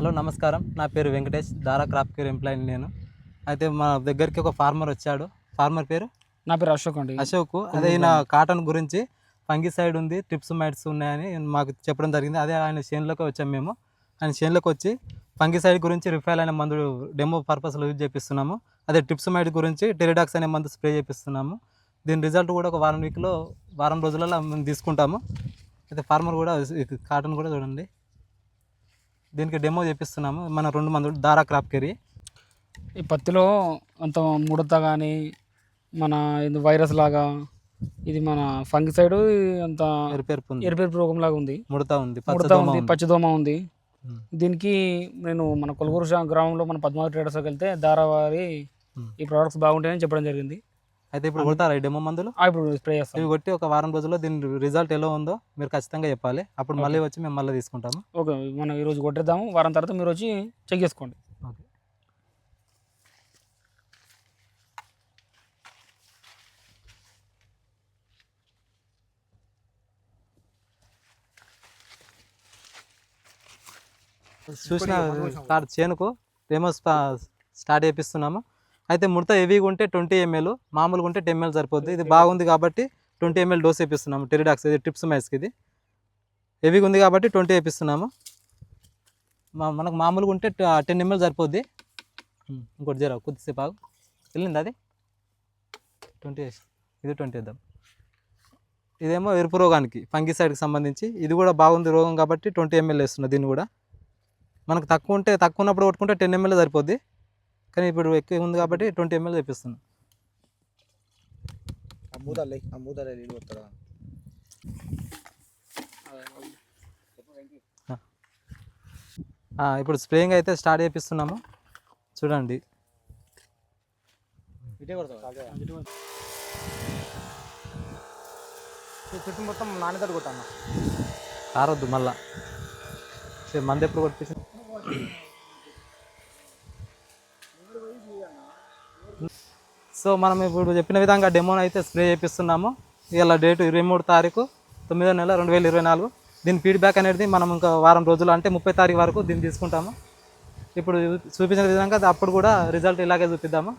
Hello నమస్కారం, నా పేరు వెంకటేష్, దారా క్రాప్ కేర్ ఎంప్లాయీని నేను. అయితే మా దగ్గరికి ఒక ఫార్మర్ వచ్చాడు. ఫార్మర్ పేరు నా పేరు అశోక్ అండి. అశోక్. అదే ఈయన కాటన్ గురించి ఫంగిసైడ్ ఉంది, ట్రిప్స్ మైట్స్ ఉన్నాయని మాకు చెప్పడం జరిగింది. అదే ఆయన చేనులోకి వచ్చాం మేము. ఆయన చేనులోకి వచ్చి ఫంగిసైడ్ గురించి రిఫైల్ అనే మందు డెమో పర్పస్లో యూజ్ చేపిస్తున్నాము. అదే ట్రిప్స్ మైట్ గురించి టెరిడాక్స్ అనే మందు స్ప్రే చేపిస్తున్నాము. దీని రిజల్ట్ కూడా ఒక వారం రోజులలో మేము తీసుకుంటాము. అయితే ఫార్మర్ కూడా కాటన్ కూడా చూడండి, దీనికి డెమో చేపిస్తున్నాము. మన 2 మందులు దారా క్రాప్ కేర్. ఈ పత్తిలో అంత ముడత కానీ మన వైరస్ లాగా ఇది మన ఫంగిసైడ్ అంత ఎరుపేరు రోగం లాగా ఉంది, ముడత ఉంది, పచ్చదోమ ఉంది. దీనికి నేను మన కొలుగురు గ్రామంలో మన పద్మావతి ట్రేడర్స్కి వెళ్తే దారావారి ఈ ప్రోడక్ట్స్ బాగుంటాయని చెప్పడం జరిగింది. అయితే ఇప్పుడు కొడతారా ఈ డెమో మందులు? ఇప్పుడు స్ప్రే చేస్తాం. ఇవి కొట్టి ఒక వారం రోజుల్లో దీని రిజల్ట్ ఎలా ఉందో మీరు ఖచ్చితంగా చెప్పాలి. అప్పుడు మళ్ళీ వచ్చి మేము మళ్ళీ తీసుకుంటాము. ఓకే, మనం ఈరోజు కొట్టేద్దాము, వారం తర్వాత మీరు వచ్చి చెక్ చేసుకోండి. ఓకే. చూసిన చేనుకు డెమో స్టార్ట్ చేపిస్తున్నాము. అయితే ముడత హెవీగా ఉంటే 20 ml, మామూలుగా ఉంటే 10 ml సరిపోద్ది. ఇది బాగుంది కాబట్టి 20 ml డోస్ వేపిస్తున్నాము. టెరిడాక్స్ ఇది ట్రిప్స్ మైట్స్కి. ఇది హెవీగా ఉంది కాబట్టి 20 వేపిస్తున్నాము. మనకు మామూలుగా ఉంటే 10 ml సరిపోద్ది. ఇంకోటి జర కొద్దిసేపు ఆగు, వెళ్ళింది అది 20 వేసి ఇది 20 వేద్దాం. ఇదేమో ఎరుపు రోగానికి ఫంగిసైడ్కి సంబంధించి. ఇది కూడా బాగుంది రోగం కాబట్టి 20 ml వేస్తున్నా. దీన్ని కూడా మనకు తక్కువ ఉన్నప్పుడు కొట్టుకుంటే 10 ml సరిపోద్ది, కానీ ఇప్పుడు ఎక్కువ ఉంది కాబట్టి 20 ml తెప్పిస్తున్నాం. ఇప్పుడు స్ప్రేయింగ్ అయితే స్టార్ట్ చేపిస్తున్నాము. చూడండి, చుట్టూ మొత్తం నాణ్యత కొట్టాను, కారొద్దు మళ్ళా. మంది ఎప్పుడు కొట్టించి సో మనం ఇప్పుడు చెప్పిన విధంగా డెమోని అయితే స్ప్రే చేపిస్తున్నాము. ఇలా డేటు 23 తారీఖు 9వ నెల 2024. దీని ఫీడ్బ్యాక్ అనేది మనం ఇంకా వారం రోజులు అంటే 30 తారీఖు వరకు దీన్ని తీసుకుంటాము. ఇప్పుడు చూపించిన విధంగా అప్పుడు కూడా రిజల్ట్ ఇలాగే చూపిద్దాము.